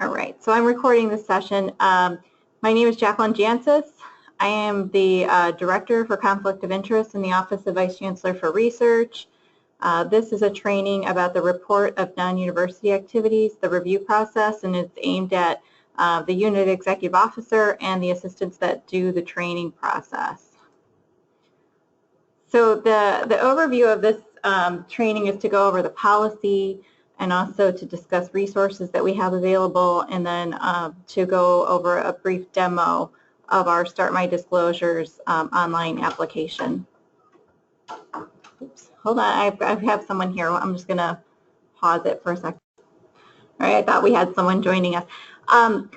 All right, so I'm recording this session. My name is Jacqueline Jansis. I am the Director for Conflict of Interest in the Office of Vice Chancellor for Research. This is a training about the report of non-university activities, the review process, and it's aimed at the unit executive officer and the assistants that do the training process. So the overview of this training is to go over the policy and also to discuss resources that we have available, and then to go over a brief demo of our Start My Disclosures online application. Oops, hold on, I have someone here. I'm just going to pause it for a second. All right, I thought we had someone joining us.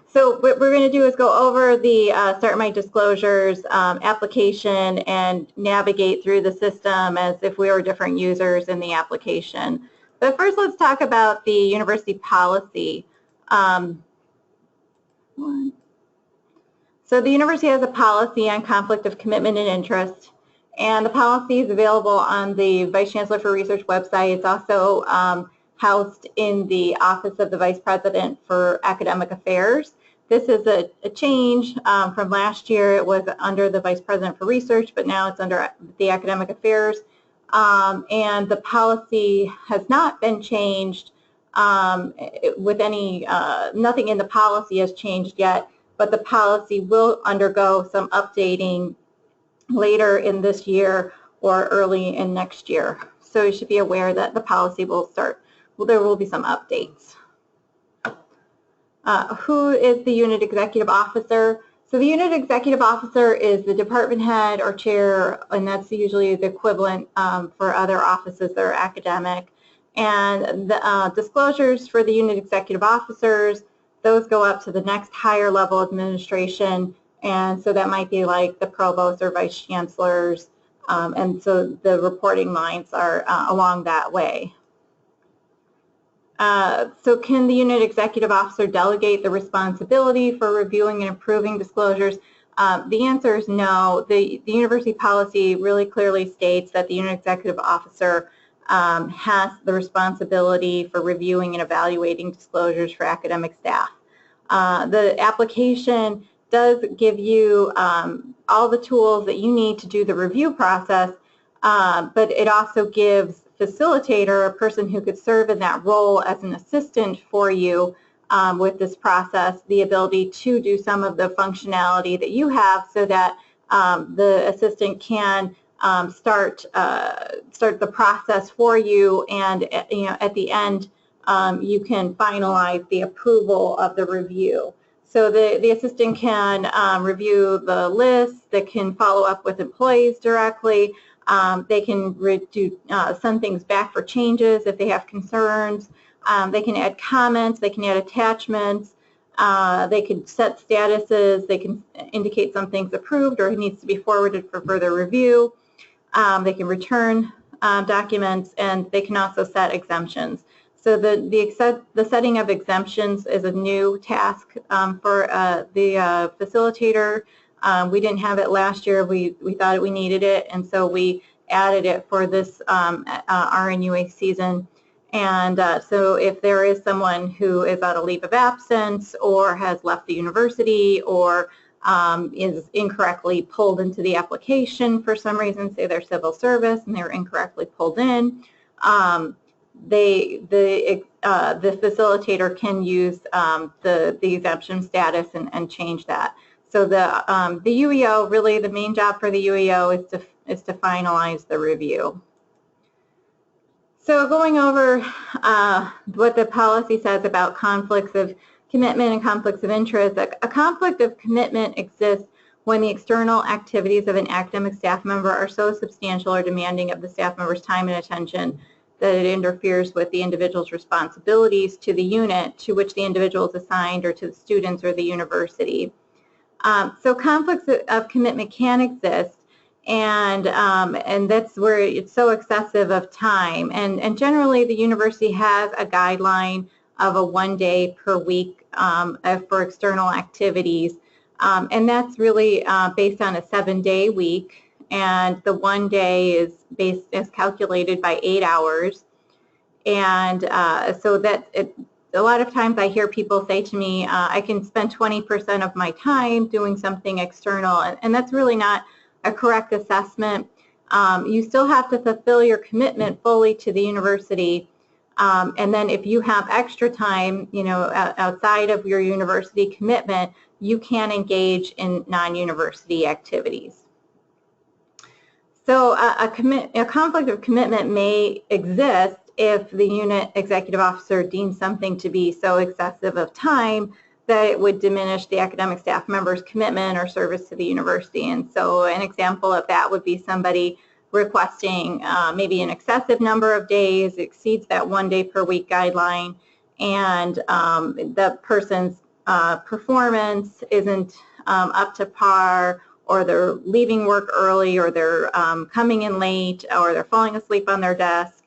So what we're going to do is go over the Start My Disclosures application and navigate through the system as if we were different users in the application. But first, let's talk about the university policy. So the university has a policy on conflict of commitment and interest, and the policy is available on the Vice Chancellor for Research website. It's also housed in the Office of the Vice President for Academic Affairs. This is a change from last year. It was under the Vice President for Research, but now it's under the Academic Affairs. And the policy has not been changed with any, nothing in the policy has changed yet, but the policy will undergo some updating later in this year or early in next year. So you should be aware that the policy will start, well, there will be some updates. Who is the unit executive officer? So the unit executive officer is the department head or chair, and that's usually the equivalent for other offices that are academic. And the disclosures for the unit executive officers, those go up to the next higher level administration, and so that might be like the provost or vice chancellors, and so the reporting lines are along that way. So can the unit executive officer delegate the responsibility for reviewing and improving disclosures? The answer is no. The university policy really clearly states that the unit executive officer has the responsibility for reviewing and evaluating disclosures for academic staff. The application does give you all the tools that you need to do the review process, but it also gives facilitator, a person who could serve in that role as an assistant for you with this process, the ability to do some of the functionality that you have so that the assistant can start the process for you, and at the end you can finalize the approval of the review. So the assistant can review the list, that can follow up with employees directly. They can send things back for changes if they have concerns. They can add comments. They can add attachments. They can set statuses. They can indicate something's approved or needs to be forwarded for further review. They can return documents, and they can also set exemptions. So the setting of exemptions is a new task for the facilitator. We didn't have it last year. We thought we needed it, and so we added it for this RNUA season. And so if there is someone who is on a leave of absence or has left the university or is incorrectly pulled into the application for some reason, say they're civil service and they're incorrectly pulled in, the facilitator can use the exemption status and change that. So the UEO, really the main job for the UEO is to finalize the review. So going over what the policy says about conflicts of commitment and conflicts of interest, a conflict of commitment exists when the external activities of an academic staff member are so substantial or demanding of the staff member's time and attention that it interferes with the individual's responsibilities to the unit to which the individual is assigned or to the students or the university. So conflicts of commitment can exist, and that's where it's so excessive of time. And generally, the university has a guideline of a 1 day per week for external activities, and that's really based on a 7-day week. And the 1 day is calculated by 8 hours, and so that a lot of times I hear people say to me, I can spend 20% of my time doing something external, and that's really not a correct assessment. You still have to fulfill your commitment fully to the university, and then if you have extra time, outside of your university commitment, you can engage in non-university activities. So a conflict of commitment may exist if the unit executive officer deems something to be so excessive of time that it would diminish the academic staff member's commitment or service to the university. And so an example of that would be somebody requesting maybe an excessive number of days, exceeds that 1 day per week guideline, and the person's performance isn't up to par, or they're leaving work early, or they're coming in late, or they're falling asleep on their desk.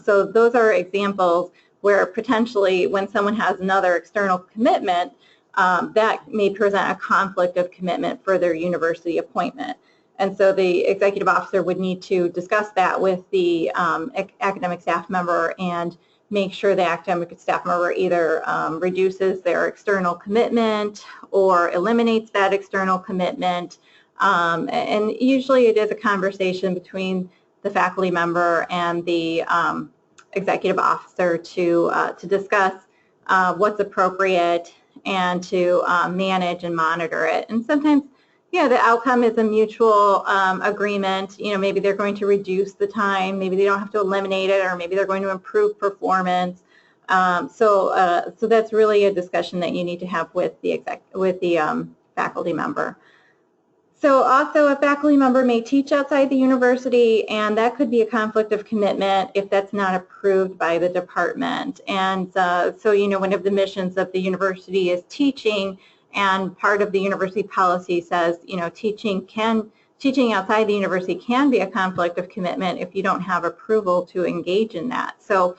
So those are examples where potentially when someone has another external commitment, that may present a conflict of commitment for their university appointment. And so the executive officer would need to discuss that with the academic staff member and make sure the academic staff member either reduces their external commitment or eliminates that external commitment. And usually it is a conversation between the faculty member and the executive officer to discuss what's appropriate and to manage and monitor it. And sometimes, the outcome is a mutual agreement. Maybe they're going to reduce the time, maybe they don't have to eliminate it, or maybe they're going to improve performance. So that's really a discussion that you need to have with the faculty member. So also a faculty member may teach outside the university, and that could be a conflict of commitment if that's not approved by the department. And so one of the missions of the university is teaching, and part of the university policy says, teaching outside the university can be a conflict of commitment if you don't have approval to engage in that. So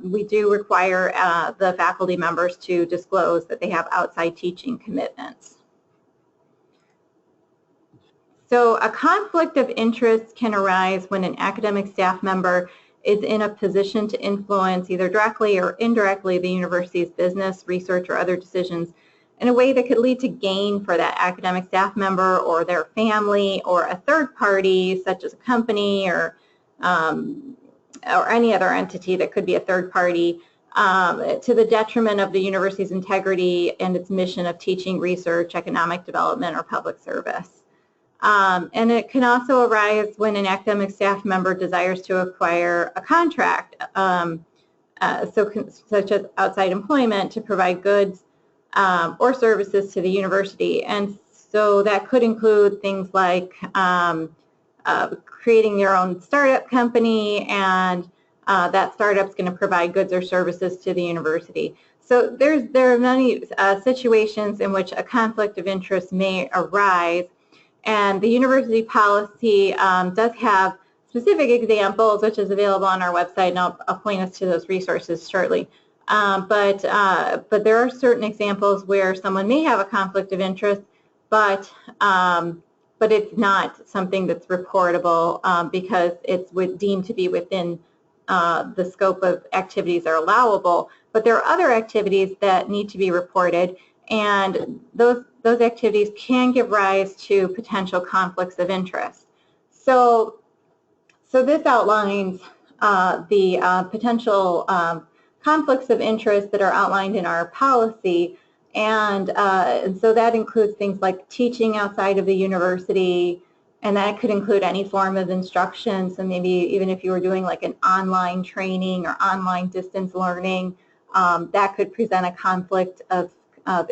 we do require the faculty members to disclose that they have outside teaching commitments. So a conflict of interest can arise when an academic staff member is in a position to influence either directly or indirectly the university's business, research, or other decisions in a way that could lead to gain for that academic staff member or their family or a third party, such as a company or any other entity that could be a third party, to the detriment of the university's integrity and its mission of teaching, research, economic development, or public service. And it can also arise when an academic staff member desires to acquire a contract, such as outside employment, to provide goods or services to the university. And so that could include things like creating their own startup company, and that startup's going to provide goods or services to the university. So there are many situations in which a conflict of interest may arise, and the university policy does have specific examples, which is available on our website, and I'll point us to those resources shortly. But there are certain examples where someone may have a conflict of interest, but it's not something that's reportable because it's deemed to be within the scope of activities that are allowable. But there are other activities that need to be reported, and those activities can give rise to potential conflicts of interest. So this outlines the potential conflicts of interest that are outlined in our policy, and so that includes things like teaching outside of the university, and that could include any form of instruction. So maybe even if you were doing like an online training or online distance learning, that could present a conflict of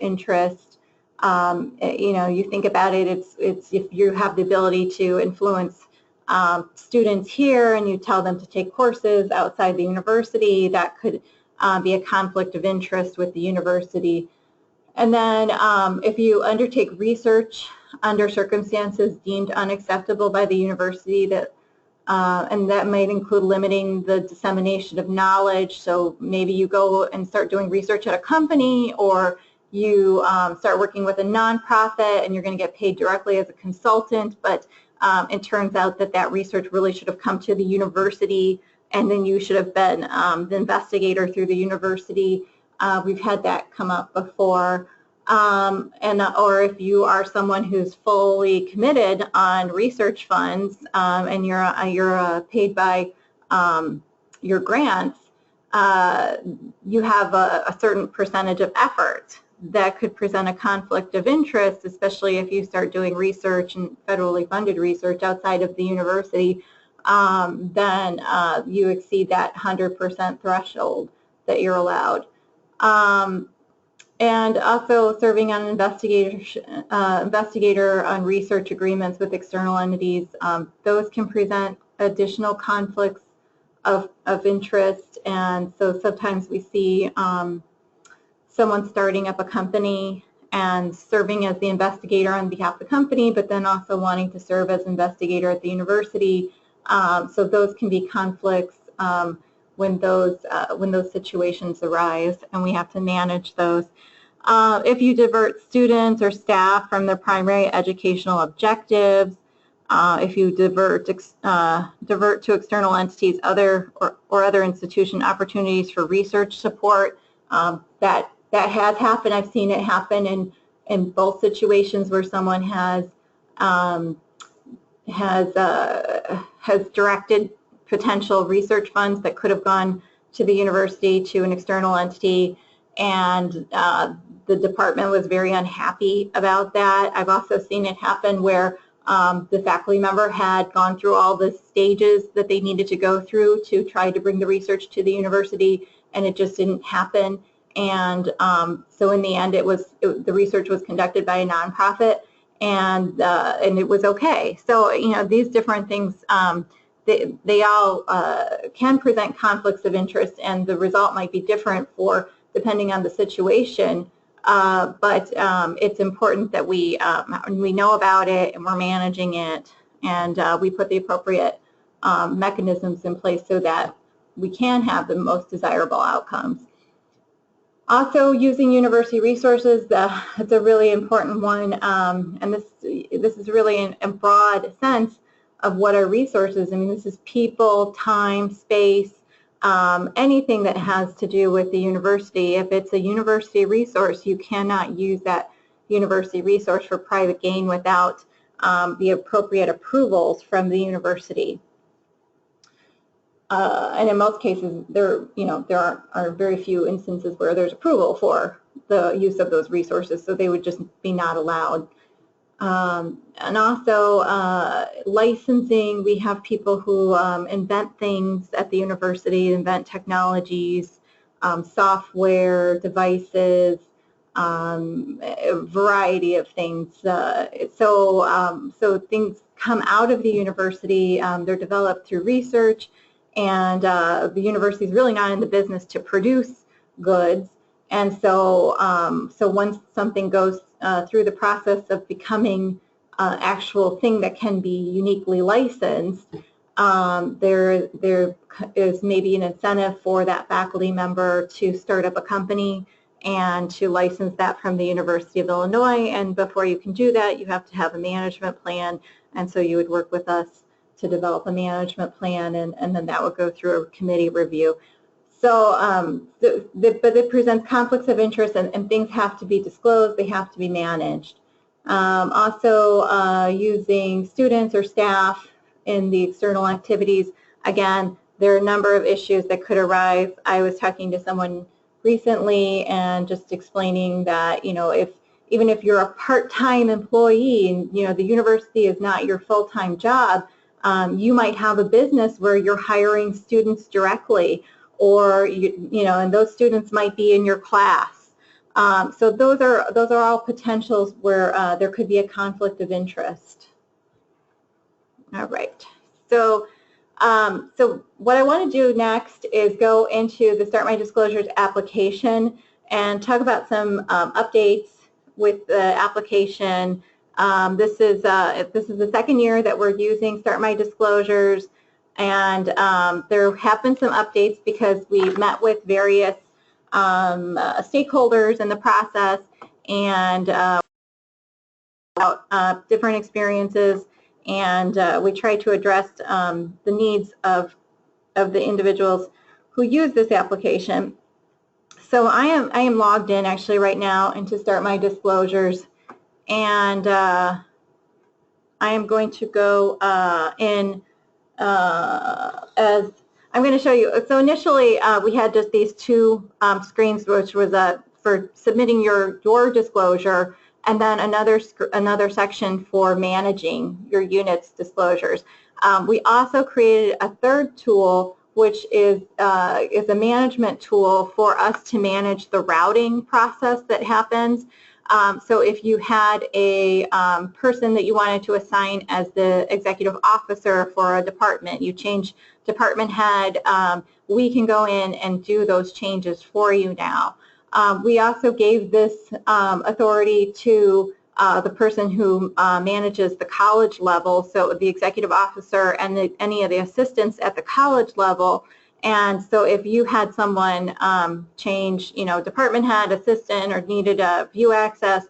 interest. You think about it, it's if you have the ability to influence students here and you tell them to take courses outside the university, that could be a conflict of interest with the university. And then if you undertake research under circumstances deemed unacceptable by the university, and that might include limiting the dissemination of knowledge. So maybe you go and start doing research at a company, or you start working with a nonprofit and you're going to get paid directly as a consultant, but it turns out that research really should have come to the university and then you should have been the investigator through the university. We've had that come up before. Or if you are someone who's fully committed on research funds and you're paid by your grants, you have a certain percentage of effort that could present a conflict of interest, especially if you start doing research and federally funded research outside of the university. Then you exceed that 100% threshold that you're allowed. And also serving on investigator on research agreements with external entities. Those can present additional conflicts of interest, and so sometimes we see someone starting up a company and serving as the investigator on behalf of the company, but then also wanting to serve as investigator at the university. So those can be conflicts when those situations arise, and we have to manage those. If you divert students or staff from their primary educational objectives, if you divert to external entities, other institution opportunities for research support, that has happened. I've seen it happen in both situations where someone has directed potential research funds that could have gone to the university to an external entity, and the department was very unhappy about that. I've also seen it happen where the faculty member had gone through all the stages that they needed to go through to try to bring the research to the university, and it just didn't happen. And so in the end, the research was conducted by a nonprofit, and it was okay. So these different things, they all can present conflicts of interest, and the result might be different depending on the situation. But it's important that we know about it, and we're managing it, and we put the appropriate mechanisms in place so that we can have the most desirable outcomes. Also, using university resources, that's a really important one, and this is really in a broad sense of what are resources. I mean, this is people, time, space, anything that has to do with the university. If it's a university resource, you cannot use that university resource for private gain without the appropriate approvals from the university. And in most cases, there are very few instances where there's approval for the use of those resources, so they would just be not allowed. And also licensing, we have people who invent things at the university, invent technologies, software, devices, a variety of things. So things come out of the university, they're developed through research, and the university is really not in the business to produce goods. And so, once something goes through the process of becoming an actual thing that can be uniquely licensed, there is maybe an incentive for that faculty member to start up a company and to license that from the University of Illinois. And before you can do that, you have to have a management plan. And so you would work with us to develop a management plan, and then that would go through a committee review. So, but it presents conflicts of interest, and things have to be disclosed, they have to be managed. Also, using students or staff in the external activities, again, there are a number of issues that could arise. I was talking to someone recently and just explaining that, even if you're a part-time employee and, the university is not your full-time job, you might have a business where you're hiring students directly, or and those students might be in your class. So those are all potentials where there could be a conflict of interest. All right. So what I want to do next is go into the Start My Disclosures application and talk about some updates with the application. This is the second year that we're using Start My Disclosures, and there have been some updates because we've met with various stakeholders in the process and about different experiences, and we try to address the needs of of the individuals who use this application. So I am logged in actually right now and to start my disclosures, and I am going to go in as I'm going to show you. So initially we had just these two screens, which was for submitting your disclosure, and then another section for managing your unit's disclosures. We also created a third tool, which is a management tool for us to manage the routing process that happens. So if you had a person that you wanted to assign as the executive officer for a department, you change department head, we can go in and do those changes for you now. We also gave this authority to the person who manages the college level, so the executive officer and any of the assistants at the college level. And so if you had someone change, department head, assistant, or needed a view access,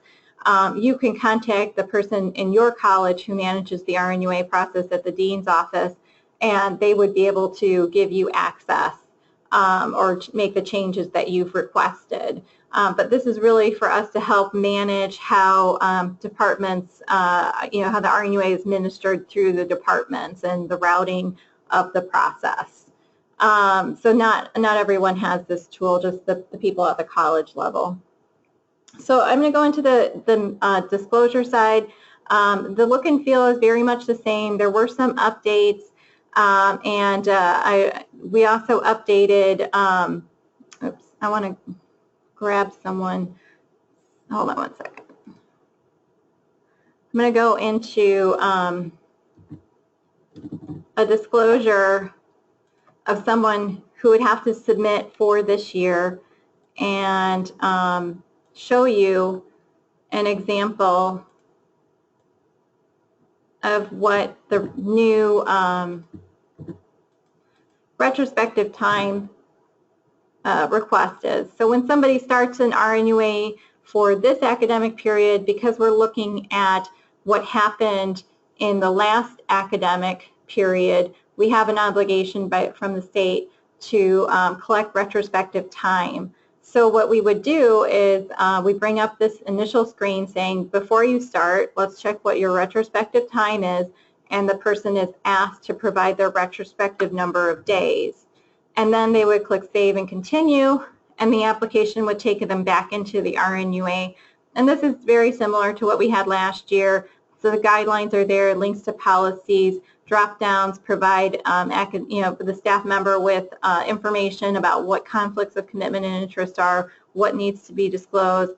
you can contact the person in your college who manages the RNUA process at the dean's office, and they would be able to give you access or make the changes that you've requested. But this is really for us to help manage how departments, how the RNUA is administered through the departments and the routing of the process. So not everyone has this tool, just the people at the college level. So I'm going to go into the disclosure side. The look and feel is very much the same. There were some updates, and we also updated. Oops, I want to grab someone. Hold on one second. I'm going to go into a disclosure of someone who would have to submit for this year, and show you an example of what the new retrospective time request is. So when somebody starts an RNUA for this academic period, because we're looking at what happened in the last academic period, we have an obligation from the state to collect retrospective time. So what we would do is we bring up this initial screen saying, before you start, let's check what your retrospective time is, and the person is asked to provide their retrospective number of days. And then they would click Save and Continue, and the application would take them back into the RNUA. And this is very similar to what we had last year. So the guidelines are there, links to policies, drop-downs provide the staff member with information about what conflicts of commitment and interest are, what needs to be disclosed,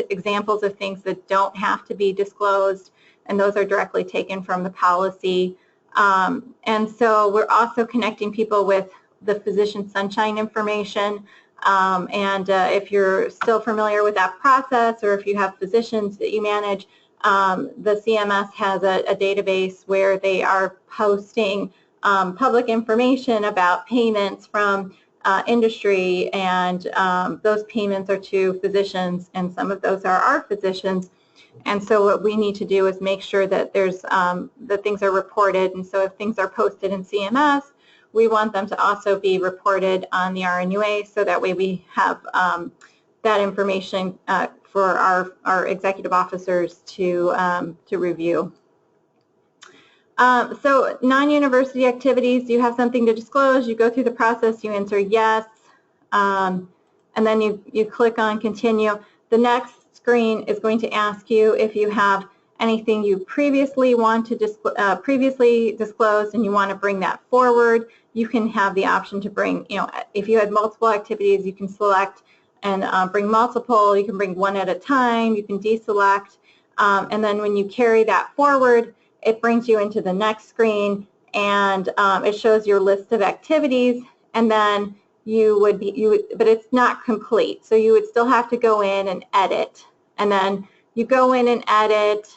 examples of things that don't have to be disclosed, and those are directly taken from the policy. And so we're also connecting people with the Physician Sunshine information. If you're still familiar with that process, or if you have physicians that you manage, the CMS has a database where they are posting public information about payments from industry, and those payments are to physicians, and some of those are our physicians. And so what we need to do is make sure that there's that things are reported. And so if things are posted in CMS, we want them to also be reported on the RNUA, so that way we have that information for our executive officers to review. So non-university activities, you have something to disclose, you go through the process, you answer yes, and then you click on continue. The next screen is going to ask you if you have anything you previously disclosed and you want to bring that forward. You can have the option to bring, if you had multiple activities, you can select and bring multiple. You can bring one at a time. You can deselect. And then when you carry that forward, it brings you into the next screen, and it shows your list of activities. And then but it's not complete. So you would still have to go in and edit. And then you go in and edit,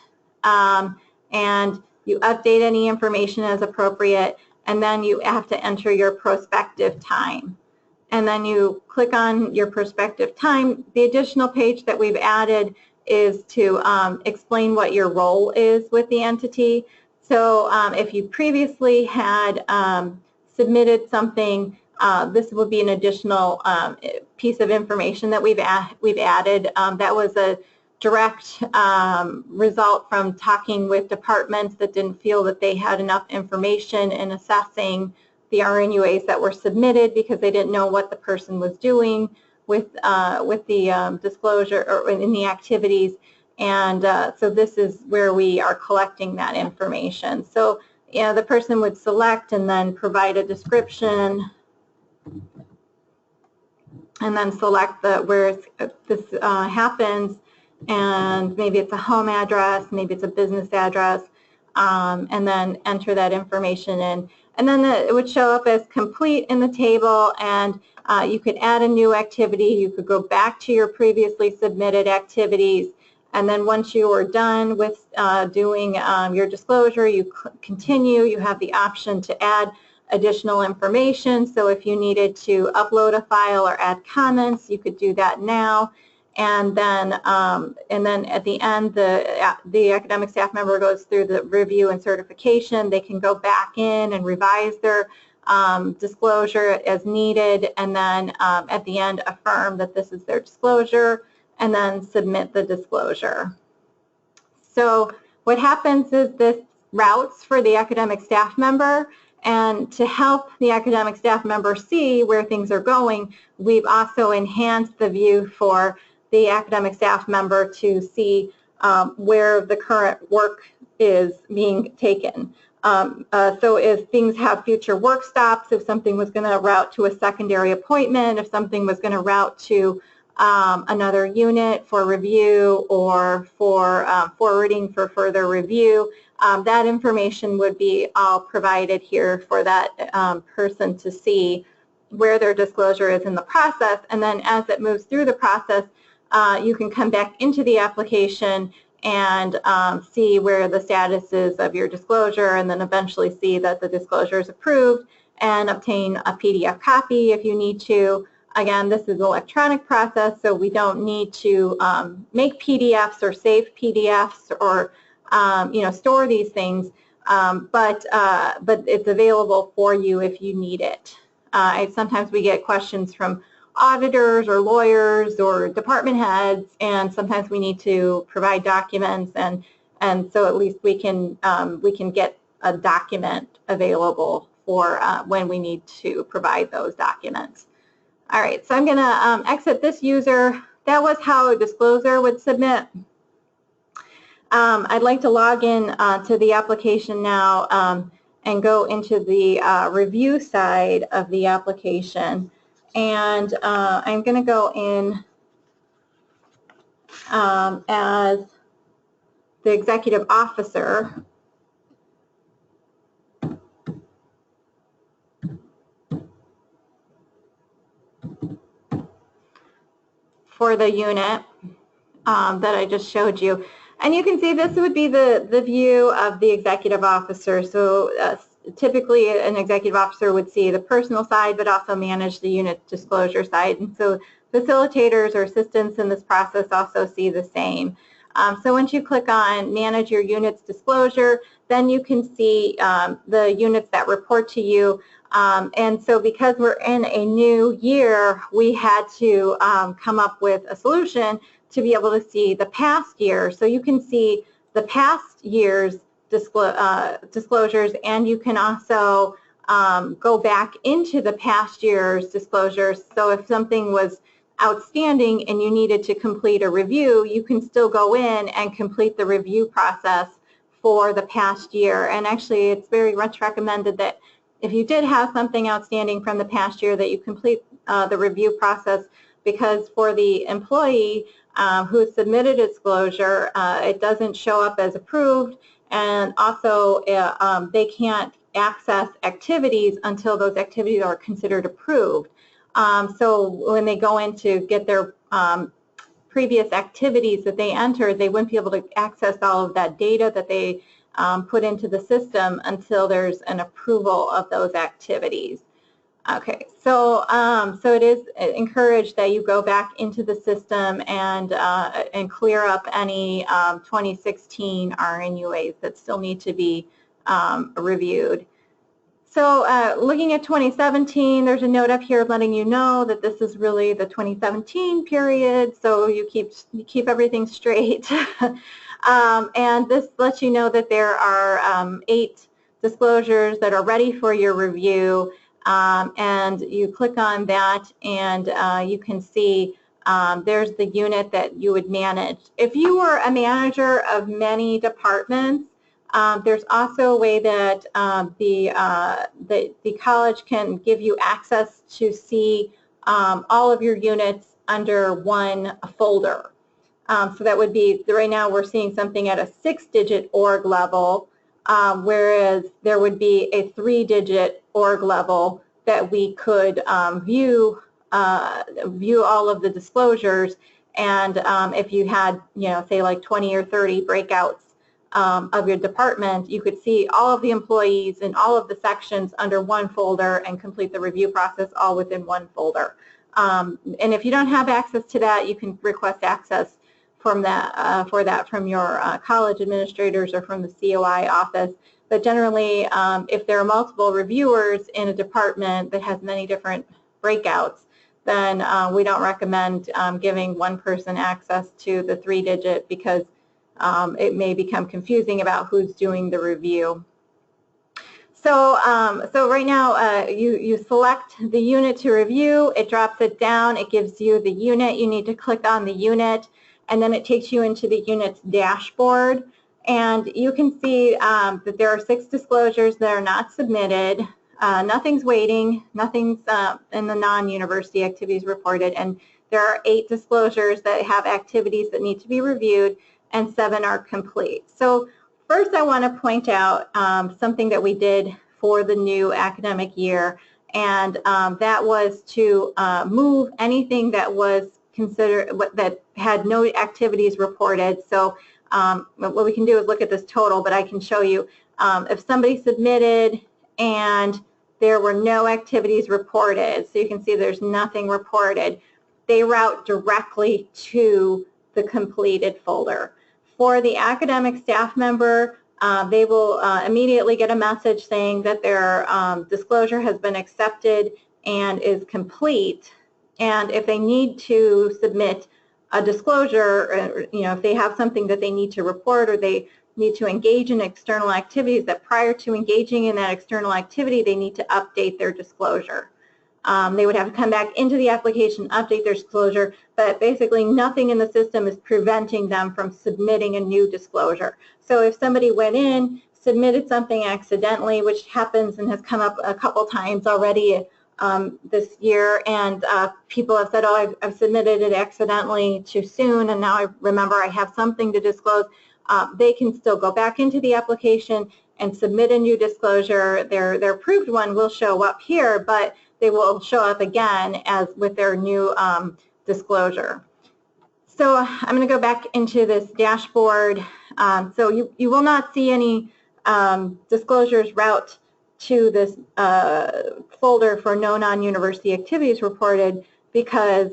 and you update any information as appropriate. And then you have to enter your prospective time. And then you click on your prospective time. The additional page that we've added is to explain what your role is with the entity. So if you previously had submitted something, this would be an additional piece of information that we've added. That was a direct result from talking with departments that didn't feel that they had enough information in assessing the RNUAs that were submitted because they didn't know what the person was doing with the disclosure or in the activities. And so this is where we are collecting that information. So the person would select and then provide a description and then select where this happens, and maybe it's a home address, maybe it's a business address, and then enter that information in. And then it would show up as complete in the table, and you could add a new activity. You could go back to your previously submitted activities, and then once you are done with doing your disclosure, you continue. You have the option to add additional information. So if you needed to upload a file or add comments, you could do that now. And then at the end, the academic staff member goes through the review and certification. They can go back in and revise their disclosure as needed, and then at the end affirm that this is their disclosure, and then submit the disclosure. So what happens is this routes for the academic staff member, and to help the academic staff member see where things are going, we've also enhanced the view for the academic staff member to see where the current work is being taken. So if things have future work stops, if something was going to route to a secondary appointment, if something was going to route to another unit for review or for forwarding for further review, that information would be all provided here for that person to see where their disclosure is in the process. And then as it moves through the process, you can come back into the application and see where the status is of your disclosure, and then eventually see that the disclosure is approved and obtain a PDF copy if you need to. Again, this is an electronic process, so we don't need to make PDFs or save PDFs or store these things, but it's available for you if you need it. Sometimes we get questions from auditors or lawyers or department heads, and sometimes we need to provide documents, and so at least we can get a document available for when we need to provide those documents. All right, so I'm going to exit this user. That was how a disclosure would submit. I'd like to log in to the application now and go into the review side of the application. And I'm going to go in as the executive officer. For the unit that I just showed you. And you can see this would be the view of the executive officer. So typically an executive officer would see the personal side, but also manage the unit disclosure side. And so facilitators or assistants in this process also see the same. So once you click on manage your unit's disclosure, then you can see the units that report to you. And so because we're in a new year, we had to come up with a solution to be able to see the past year. So you can see the past year's disclosures, and you can also go back into the past year's disclosures. So if something was outstanding and you needed to complete a review, you can still go in and complete the review process for the past year. And actually, it's very much recommended that if you did have something outstanding from the past year, that you complete the review process, because for the employee who submitted a disclosure, it doesn't show up as approved, and also they can't access activities until those activities are considered approved. So when they go in to get their previous activities that they entered, they wouldn't be able to access all of that data that they put into the system until there's an approval of those activities. Okay, so it is encouraged that you go back into the system and clear up any 2016 RNUAs that still need to be reviewed. So looking at 2017, there's a note up here letting you know that this is really the 2017 period, so you keep everything straight. And this lets you know that there are 8 disclosures that are ready for your review, and you click on that and you can see there's the unit that you would manage. If you were a manager of many departments, there's also a way that the college can give you access to see all of your units under one folder. So that would be, right now we're seeing something at a 6-digit org level, whereas there would be a 3-digit org level that we could view all of the disclosures. And if you had, say like 20 or 30 breakouts of your department, you could see all of the employees in all of the sections under one folder and complete the review process all within one folder. And if you don't have access to that, you can request access from that, from your college administrators or from the COI office. But generally, if there are multiple reviewers in a department that has many different breakouts, then we don't recommend giving one person access to the 3-digit, because it may become confusing about who's doing the review. So, so right now you select the unit to review, it drops it down, it gives you the unit, you need to click on the unit, and then it takes you into the unit's dashboard. And you can see that there are 6 disclosures that are not submitted. Nothing's waiting, nothing's in the non-university activities reported, and there are 8 disclosures that have activities that need to be reviewed, and 7 are complete. So first I want to point out something that we did for the new academic year, and that was to move anything that was considered, that had no activities reported. So what we can do is look at this total, but I can show you if somebody submitted and there were no activities reported, so you can see there's nothing reported, they route directly to the completed folder. For the academic staff member, they will immediately get a message saying that their disclosure has been accepted and is complete. And if they need to submit a disclosure, if they have something that they need to report, or they need to engage in external activities, that prior to engaging in that external activity, they need to update their disclosure. They would have to come back into the application, update their disclosure, but basically nothing in the system is preventing them from submitting a new disclosure. So if somebody went in, submitted something accidentally, which happens and has come up a couple times already this year, and people have said, oh, I've submitted it accidentally too soon, and now I remember I have something to disclose, they can still go back into the application and submit a new disclosure. Their approved one will show up here, but they will show up again as with their new disclosure. So I'm going to go back into this dashboard. So you will not see any disclosures route to this folder for no non-university activities reported, because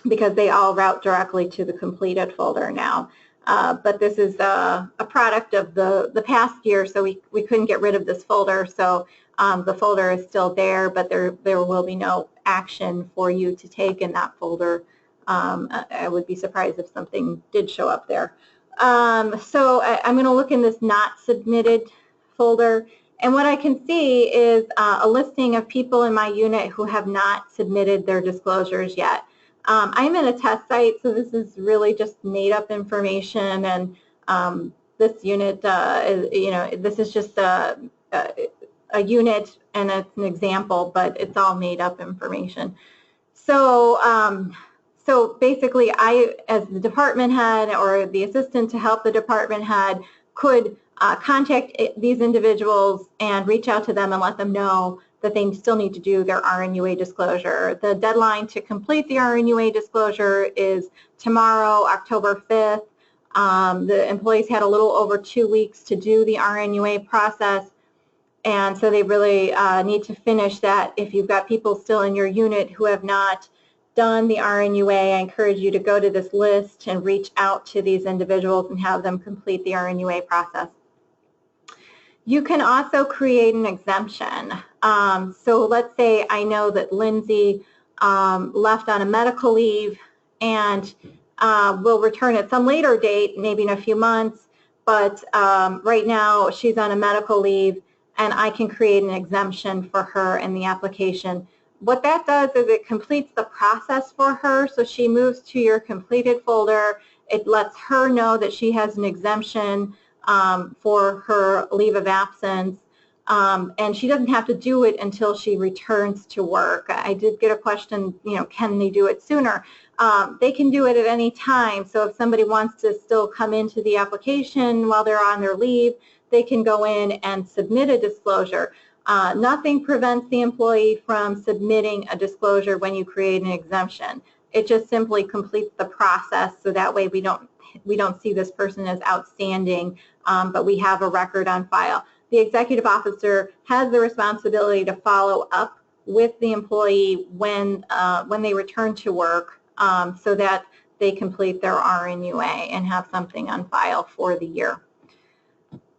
they all route directly to the completed folder now. But this is a product of the past year, so we couldn't get rid of this folder. So the folder is still there, but there will be no action for you to take in that folder. I would be surprised if something did show up there. So I'm going to look in this not submitted folder, and what I can see is a listing of people in my unit who have not submitted their disclosures yet. I'm in a test site, so this is really just made up information, and this unit, this is just a unit, and it's an example, but it's all made up information. So, so basically, I, as the department head or the assistant to help the department head, could contact these individuals and reach out to them and let them know that they still need to do their RNUA disclosure. The deadline to complete the RNUA disclosure is tomorrow, October 5th. The employees had a little over 2 weeks to do the RNUA process, and so they really need to finish that. If you've got people still in your unit who have not done the RNUA, I encourage you to go to this list and reach out to these individuals and have them complete the RNUA process. You can also create an exemption. So let's say I know that Lindsay left on a medical leave and will return at some later date, maybe in a few months, but right now she's on a medical leave and I can create an exemption for her in the application. What that does is it completes the process for her, so she moves to your completed folder. It lets her know that she has an exemption for her leave of absence, and she doesn't have to do it until she returns to work. I did get a question, can they do it sooner? They can do it at any time. So if somebody wants to still come into the application while they're on their leave, they can go in and submit a disclosure. Nothing prevents the employee from submitting a disclosure when you create an exemption. It just simply completes the process, so that way we don't see this person as outstanding, but we have a record on file. The executive officer has the responsibility to follow up with the employee when they return to work, so that they complete their RNUA and have something on file for the year.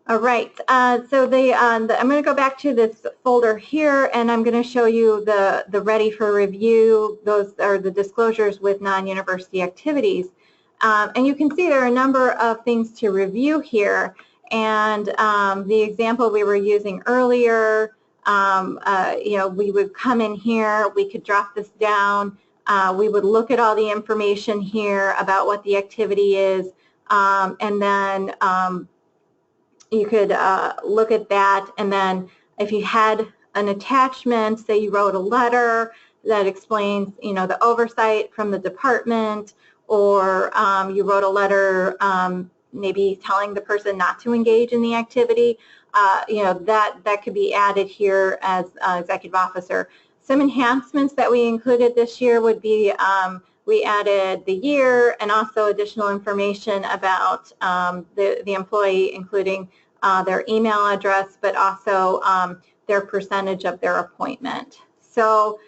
All right, so I'm going to go back to this folder here, and I'm going to show you the ready for review. Those are the disclosures with non-university activities. And you can see there are a number of things to review here. And the example we were using earlier, we would come in here, we could drop this down, we would look at all the information here about what the activity is, and then you could look at that, and then if you had an attachment, say you wrote a letter that explains, the oversight from the department, or you wrote a letter maybe telling the person not to engage in the activity, that could be added here as executive officer. Some enhancements that we included this year would be we added the year and also additional information about the employee, including their email address, but also their percentage of their appointment. So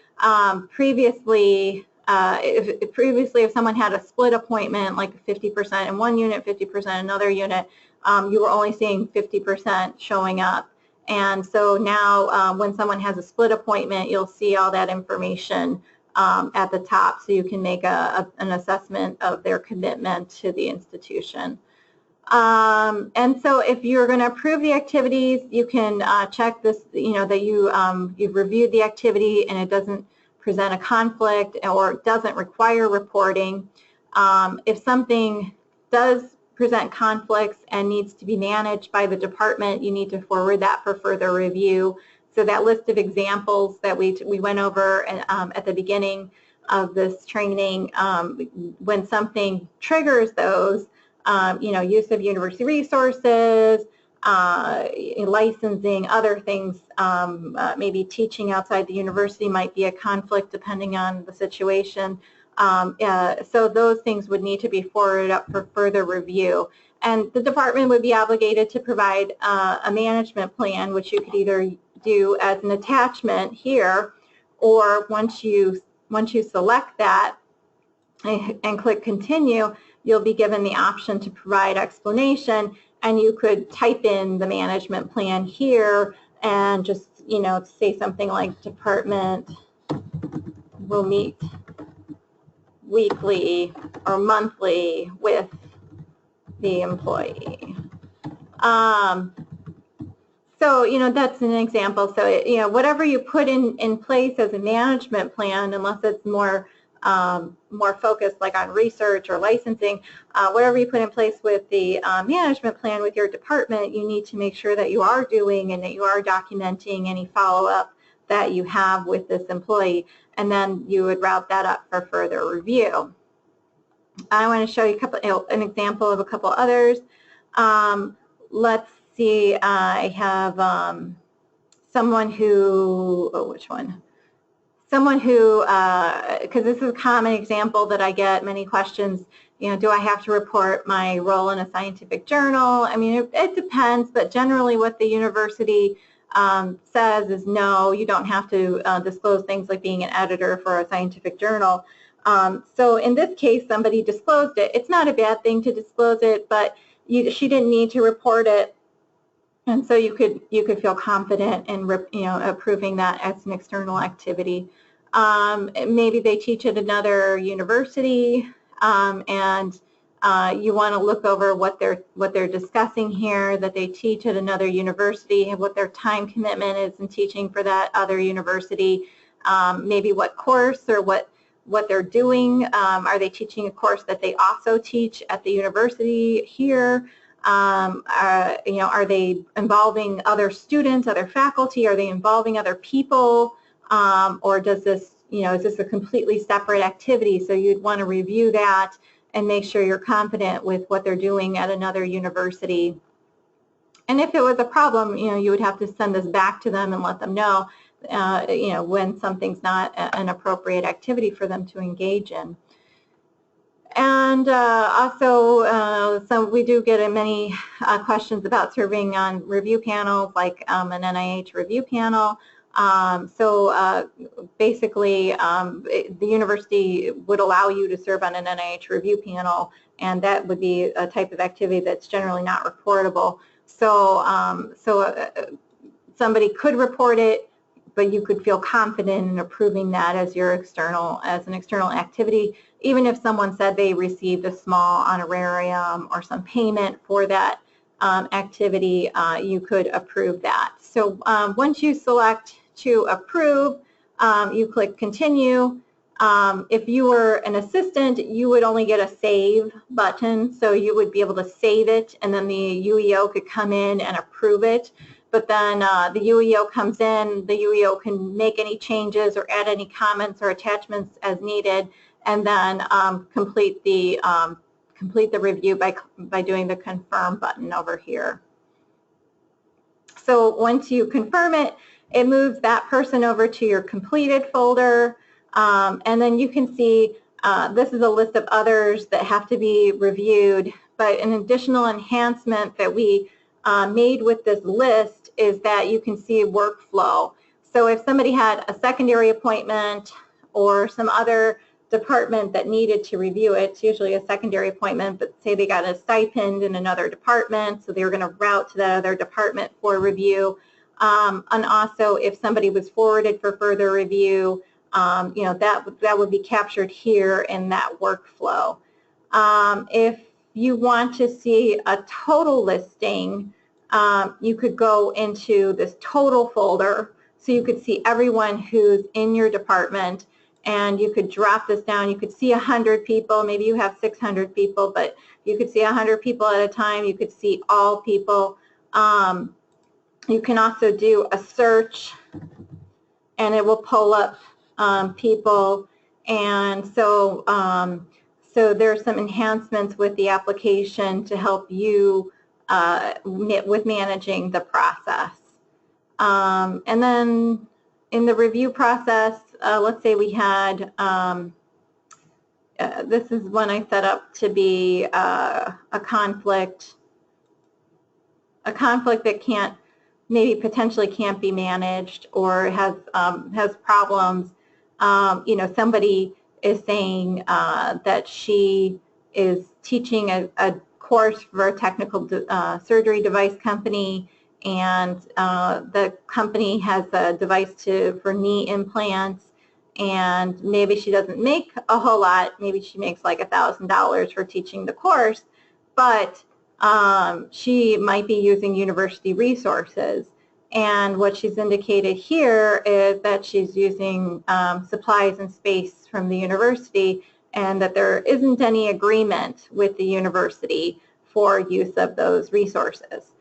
previously, if someone had a split appointment, like 50% in one unit, 50% in another unit, you were only seeing 50% showing up. And so now when someone has a split appointment, you'll see all that information at the top, so you can make an assessment of their commitment to the institution. And so if you're going to approve the activities, you can check this, that you've reviewed the activity and it doesn't present a conflict or doesn't require reporting. If something does present conflicts and needs to be managed by the department, you need to forward that for further review. So that list of examples that we went over at the beginning of this training, when something triggers those, use of university resources, licensing, other things, maybe teaching outside the university might be a conflict depending on the situation. So those things would need to be forwarded up for further review. And the department would be obligated to provide a management plan, which you could either do as an attachment here, or once you select that and click continue, you'll be given the option to provide explanation, and you could type in the management plan here and just, say something like department will meet weekly or monthly with the employee. So, that's an example. So, whatever you put in place as a management plan, unless it's more focused like on research or licensing, whatever you put in place with the management plan with your department, you need to make sure that you are doing and that you are documenting any follow-up that you have with this employee, and then you would route that up for further review. I want to show you an example of a couple others. Let's see, I have someone who, which one? Someone who, because this is a common example that I get many questions, do I have to report my role in a scientific journal? I mean, it depends, but generally what the university says is no, you don't have to disclose things like being an editor for a scientific journal. So in this case, somebody disclosed it. It's not a bad thing to disclose it, but she didn't need to report it And so you could feel confident in approving that as an external activity. Maybe they teach at another university, and you want to look over what they're discussing here, that they teach at another university, and what their time commitment is in teaching for that other university. Maybe what course or what they're doing. Are they teaching a course that they also teach at the university here? Are they involving other students, other faculty? Are they involving other people? Or does this, is this a completely separate activity? So you'd want to review that and make sure you're confident with what they're doing at another university. And if it was a problem, you would have to send this back to them and let them know, when something's not an appropriate activity for them to engage in. And also, so we do get many questions about serving on review panels, like an NIH review panel. Basically, the university would allow you to serve on an NIH review panel, and that would be a type of activity that's generally not reportable. So, somebody could report it, but you could feel confident in approving that as an external activity. Even if someone said they received a small honorarium or some payment for that activity, you could approve that. So once you select to approve, you click continue. If you were an assistant, you would only get a save button, so you would be able to save it, and then the UEO could come in and approve it. But then the UEO comes in, the UEO can make any changes or add any comments or attachments as needed, and then complete the review by doing the confirm button over here. So once you confirm it, it moves that person over to your completed folder, and then you can see this is a list of others that have to be reviewed. But an additional enhancement that we made with this list is that you can see workflow. So if somebody had a secondary appointment or some other department that needed to review it, it's usually a secondary appointment, but say they got a stipend in another department, so they were going to route to that other department for review. And also, if somebody was forwarded for further review, that would be captured here in that workflow. If you want to see a total listing, you could go into this total folder, so you could see everyone who's in your department, and you could drop this down. You could see 100 people. Maybe you have 600 people, but you could see 100 people at a time. You could see all people. You can also do a search, and it will pull up people. And so, so there's some enhancements with the application to help you with managing the process. And then in the review process, let's say we had, this is one I set up to be a conflict that potentially can't be managed, or has problems. Somebody is saying that she is teaching a course for a technical surgery device company, and the company has a device for knee implants, and maybe she doesn't make a whole lot. Maybe she makes like $1,000 for teaching the course, but she might be using university resources. And what she's indicated here is that she's using supplies and space from the university, and that there isn't any agreement with the university for use of those resources.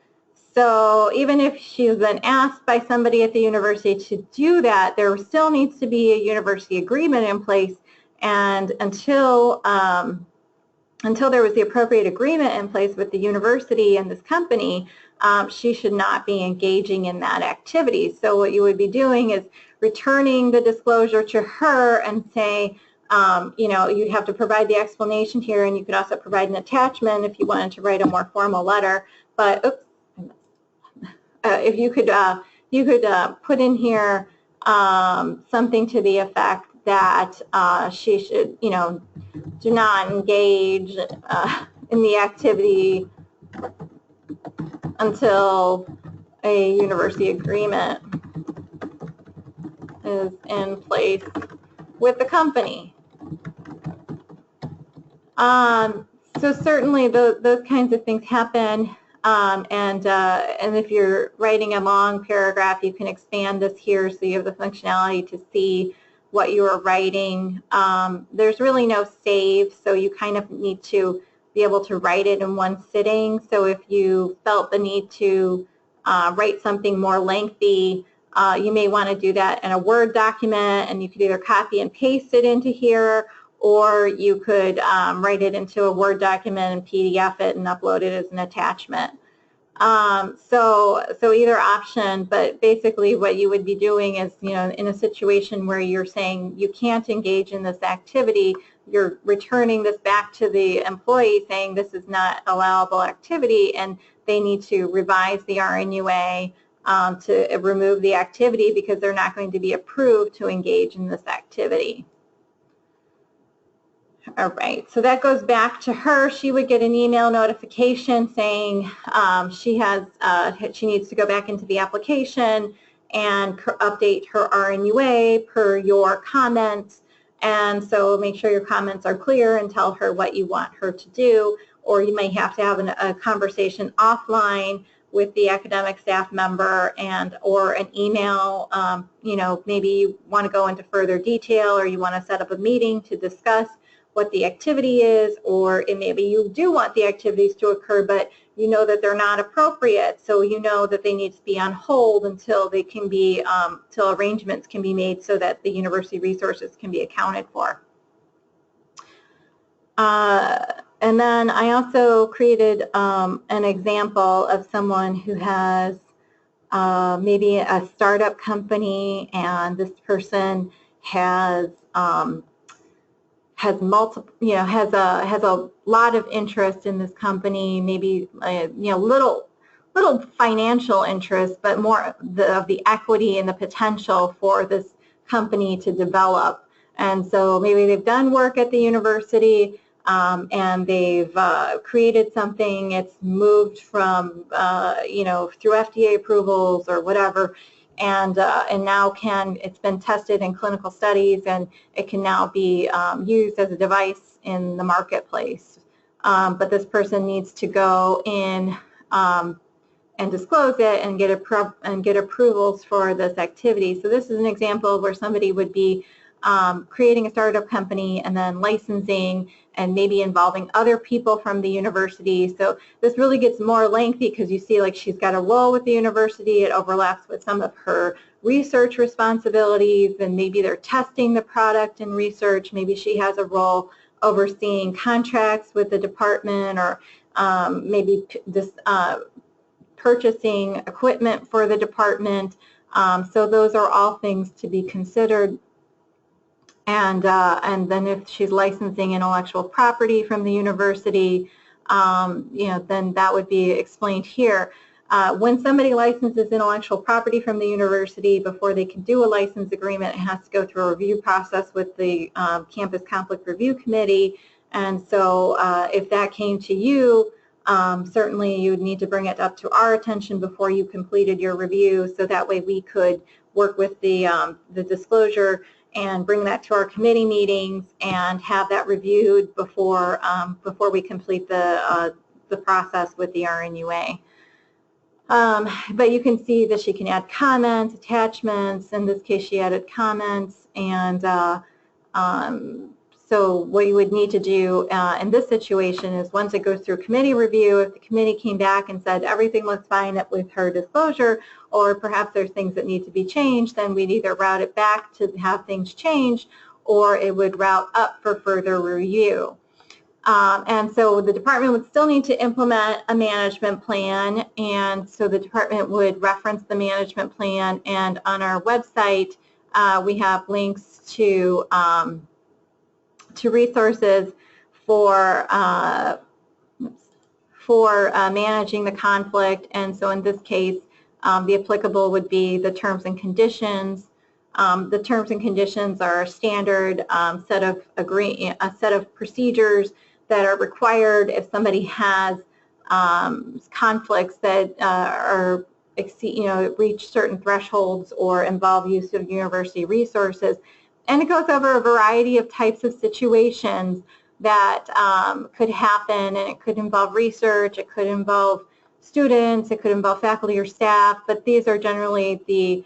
So even if she's been asked by somebody at the university to do that, there still needs to be a university agreement in place, and until there was the appropriate agreement in place with the university and this company, she should not be engaging in that activity. So what you would be doing is returning the disclosure to her and say, you'd have to provide the explanation here, and you could also provide an attachment if you wanted to write a more formal letter. But if you could put in here something to the effect that she should, do not engage in the activity until a university agreement is in place with the company. So certainly those kinds of things happen, and if you're writing a long paragraph, you can expand this here so you have the functionality to see what you are writing. There's really no save, so you kind of need to be able to write it in one sitting. So if you felt the need to write something more lengthy, you may want to do that in a Word document, and you could either copy and paste it into here, or you could write it into a Word document and PDF it and upload it as an attachment. So either option, but basically what you would be doing is, in a situation where you're saying you can't engage in this activity, you're returning this back to the employee saying this is not allowable activity, and they need to revise the RNUA to remove the activity because they're not going to be approved to engage in this activity. All right, so that goes back to her. She would get an email notification saying she needs to go back into the application and update her RNUA per your comments. And so make sure your comments are clear and tell her what you want her to do. Or you may have to have a conversation offline with the academic staff member or an email. Maybe you want to go into further detail, or you want to set up a meeting to discuss what the activity is, or maybe you do want the activities to occur, but you know that they're not appropriate, so you know that they need to be on hold until they can be, till arrangements can be made so that the university resources can be accounted for. And then I also created an example of someone who has maybe a startup company, and this person has multiple, has a lot of interest in this company, maybe little financial interest, but more of the equity and the potential for this company to develop. And so maybe they've done work at the university, and they've created something. It's moved from through FDA approvals or whatever, and now it's been tested in clinical studies, and it can now be used as a device in the marketplace. But this person needs to go in and disclose it and get approvals for this activity. So this is an example where somebody would be creating a startup company and then licensing and maybe involving other people from the university. So this really gets more lengthy because you see, like, she's got a role with the university. It overlaps with some of her research responsibilities, and maybe they're testing the product in research. Maybe she has a role overseeing contracts with the department, or maybe this purchasing equipment for the department. So those are all things to be considered. And then if she's licensing intellectual property from the university, then that would be explained here. When somebody licenses intellectual property from the university, before they can do a license agreement, it has to go through a review process with the Campus Conflict Review Committee. And so if that came to you, certainly you would need to bring it up to our attention before you completed your review, so that way we could work with the disclosure and bring that to our committee meetings and have that reviewed before we complete the process with the RNUA. But you can see that she can add comments, attachments. In this case, she added comments, and so what you would need to do in this situation is, once it goes through committee review, if the committee came back and said everything looks fine with her disclosure, or perhaps there's things that need to be changed, then we'd either route it back to have things changed, or it would route up for further review. And so the department would still need to implement a management plan, and so the department would reference the management plan, and on our website we have links to resources for managing the conflict. And so in this case, the applicable would be the terms and conditions. The terms and conditions are a standard set of procedures that are required if somebody has conflicts that are exceed, reach certain thresholds or involve use of university resources. And it goes over a variety of types of situations that could happen, and it could involve research, it could involve students, it could involve faculty or staff, but these are generally the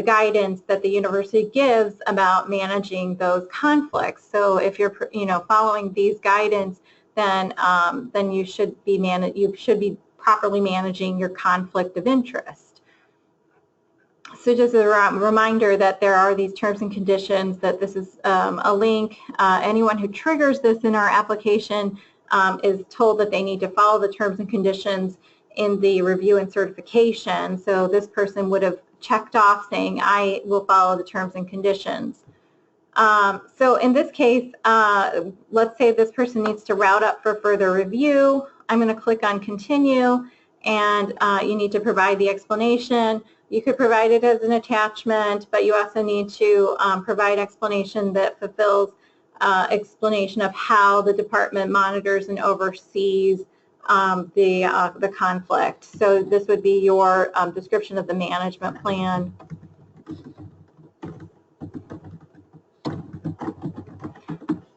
guidance that the university gives about managing those conflicts. So if you're following these guidance, then you should be properly managing your conflict of interest. So just a reminder that there are these terms and conditions, that this is a link. Anyone who triggers this in our application is told that they need to follow the terms and conditions in the review and certification. So this person would have checked off saying, I will follow the terms and conditions. So in this case, let's say this person needs to route up for further review. I'm going to click on continue, and you need to provide the explanation. You could provide it as an attachment, but you also need to provide explanation that fulfills explanation of how the department monitors and oversees the conflict. So this would be your description of the management plan.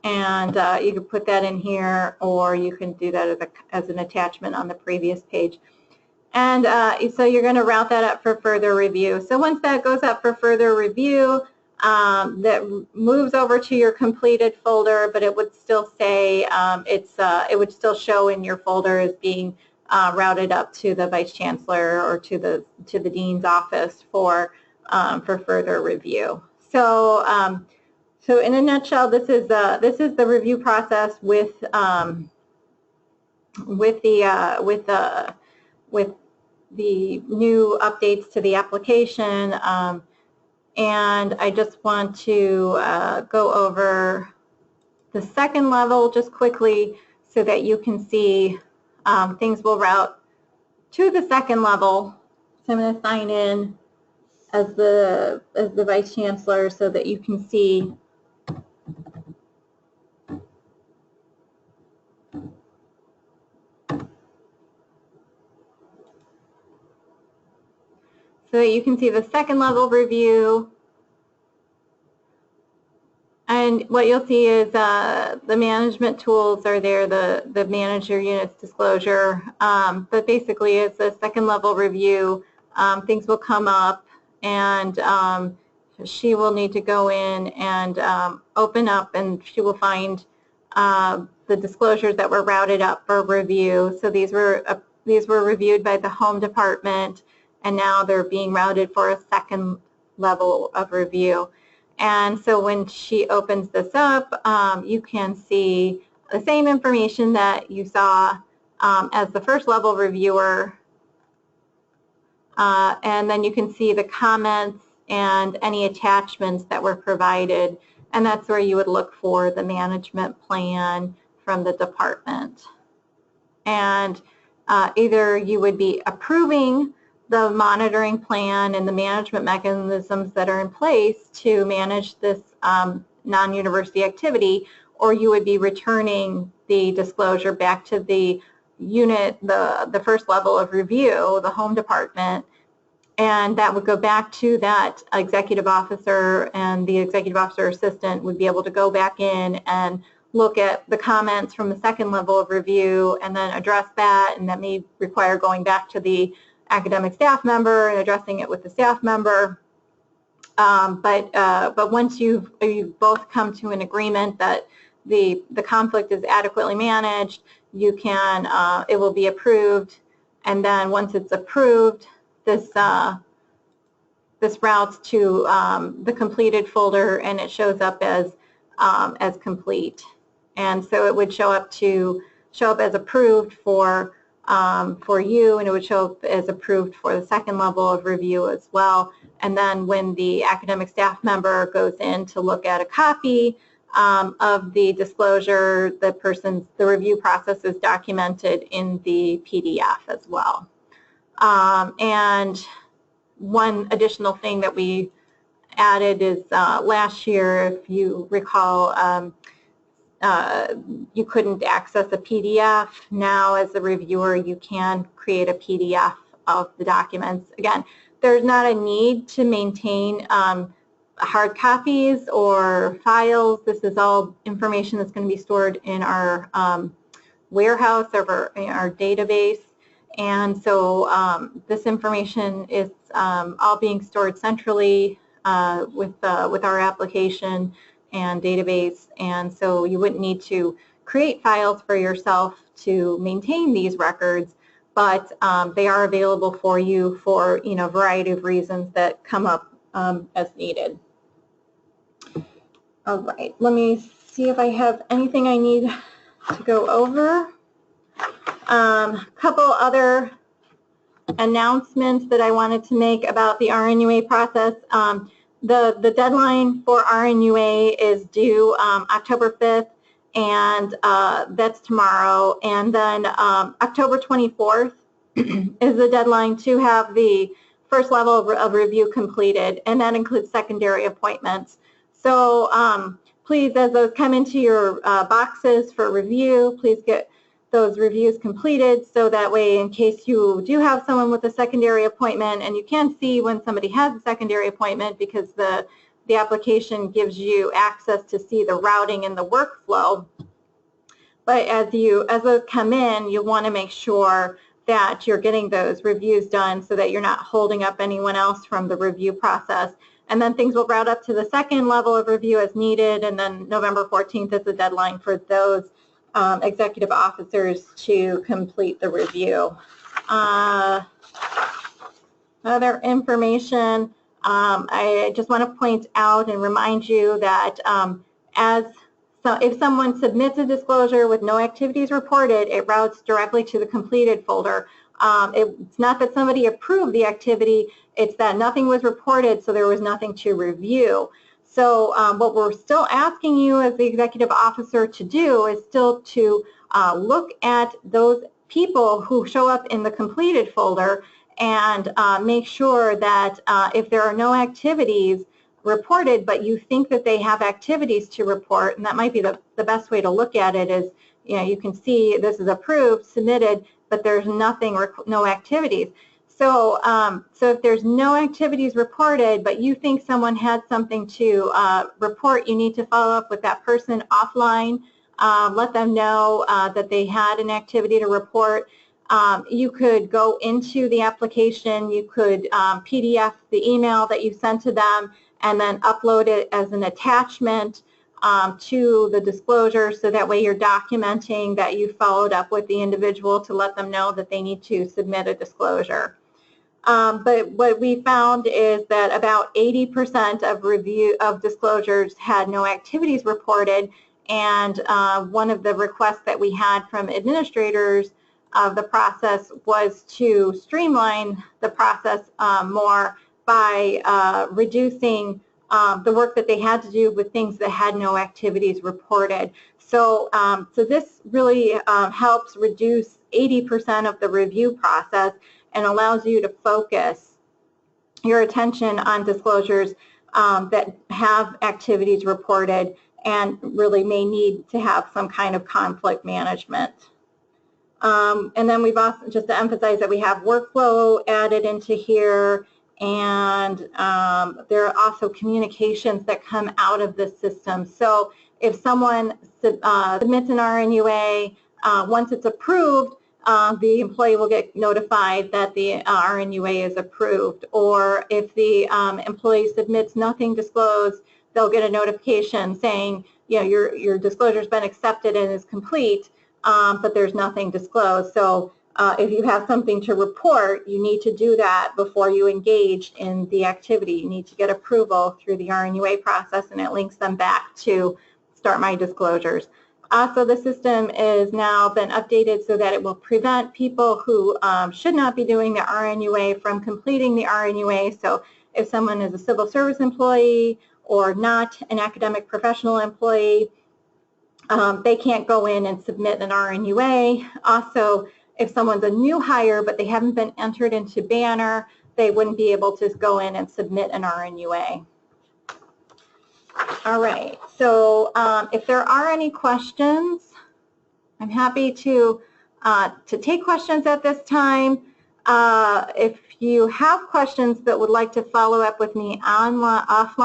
And you can put that in here, or you can do that as an attachment on the previous page. And so you're going to route that up for further review. So once that goes up for further review, that moves over to your completed folder, but it would still say it would still show in your folder as being routed up to the vice chancellor or to the dean's office for further review. So so in a nutshell, this is the review process with the new updates to the application. And I just want to go over the second level just quickly so that you can see things will route to the second level. So I'm going to sign in as the Vice Chancellor so that you can see the second level review. And what you'll see is the management tools are there, the manage your units disclosure. But basically, it's a second level review. Things will come up, and she will need to go in and open up, and she will find the disclosures that were routed up for review. So these were reviewed by the Home Department, and now they're being routed for a second level of review. And so when she opens this up, you can see the same information that you saw as the first level reviewer. And then you can see the comments and any attachments that were provided. And that's where you would look for the management plan from the department. And either you would be approving the monitoring plan and the management mechanisms that are in place to manage this non-university activity, or you would be returning the disclosure back to the unit, the first level of review, the Home Department, and that would go back to that executive officer, and the executive officer assistant would be able to go back in and look at the comments from the second level of review and then address that, and that may require going back to the academic staff member and addressing it with the staff member. But once you've both come to an agreement that the conflict is adequately managed, you can it will be approved, and then once it's approved, this routes to the completed folder, and it shows up as complete. And so it would show up as approved for you, and it would show up as approved for the second level of review as well. And then when the academic staff member goes in to look at a copy of the disclosure, the review process is documented in the PDF as well. And one additional thing that we added is last year, if you recall, you couldn't access a PDF. Now, as a reviewer, you can create a PDF of the documents. Again, there's not a need to maintain hard copies or files. This is all information that's going to be stored in our warehouse or our database. And so this information is all being stored centrally with our application and database. And so you wouldn't need to create files for yourself to maintain these records, but they are available for you for a variety of reasons that come up as needed. All right, let me see if I have anything I need to go over. A couple other announcements that I wanted to make about the RNUA process. The deadline for RNUA is due October 5th, and that's tomorrow. And then October 24th is the deadline to have the first level of review completed, and that includes secondary appointments. So please, as those come into your boxes for review, please get those reviews completed, so that way, in case you do have someone with a secondary appointment, and you can see when somebody has a secondary appointment because the application gives you access to see the routing and the workflow. But as those come in, you want to make sure that you're getting those reviews done so that you're not holding up anyone else from the review process. And then things will route up to the second level of review as needed, and then November 14th is the deadline for those executive officers to complete the review. Other information, I just want to point out and remind you that if someone submits a disclosure with no activities reported, it routes directly to the completed folder. It's not that somebody approved the activity, it's that nothing was reported, so there was nothing to review. So what we're still asking you as the executive officer to do is still to look at those people who show up in the completed folder and make sure that if there are no activities reported, but you think that they have activities to report, and that might be the best way to look at it is, you can see this is approved, submitted, but there's no activities. So, so if there's no activities reported, but you think someone had something to report, you need to follow up with that person offline. Let them know that they had an activity to report. You could go into the application, you could PDF the email that you sent to them, and then upload it as an attachment to the disclosure, so that way you're documenting that you followed up with the individual to let them know that they need to submit a disclosure. But what we found is that about 80% of disclosures had no activities reported, and one of the requests that we had from administrators of the process was to streamline the process more by reducing the work that they had to do with things that had no activities reported. So, so this really helps reduce 80% of the review process and allows you to focus your attention on disclosures that have activities reported and really may need to have some kind of conflict management. And then we've also, just to emphasize that we have workflow added into here, and there are also communications that come out of this system. So if someone submits an RNUA, once it's approved, the employee will get notified that the RNUA is approved. Or if the employee submits nothing disclosed, they'll get a notification saying, your disclosure has been accepted and is complete, but there's nothing disclosed. So if you have something to report, you need to do that before you engage in the activity. You need to get approval through the RNUA process, and it links them back to Start My Disclosures. Also, the system is now been updated so that it will prevent people who should not be doing the RNUA from completing the RNUA. So if someone is a civil service employee or not an academic professional employee, they can't go in and submit an RNUA. Also, if someone's a new hire but they haven't been entered into Banner, they wouldn't be able to go in and submit an RNUA. All right, so if there are any questions, I'm happy to take questions at this time. If you have questions but would like to follow up with me offline,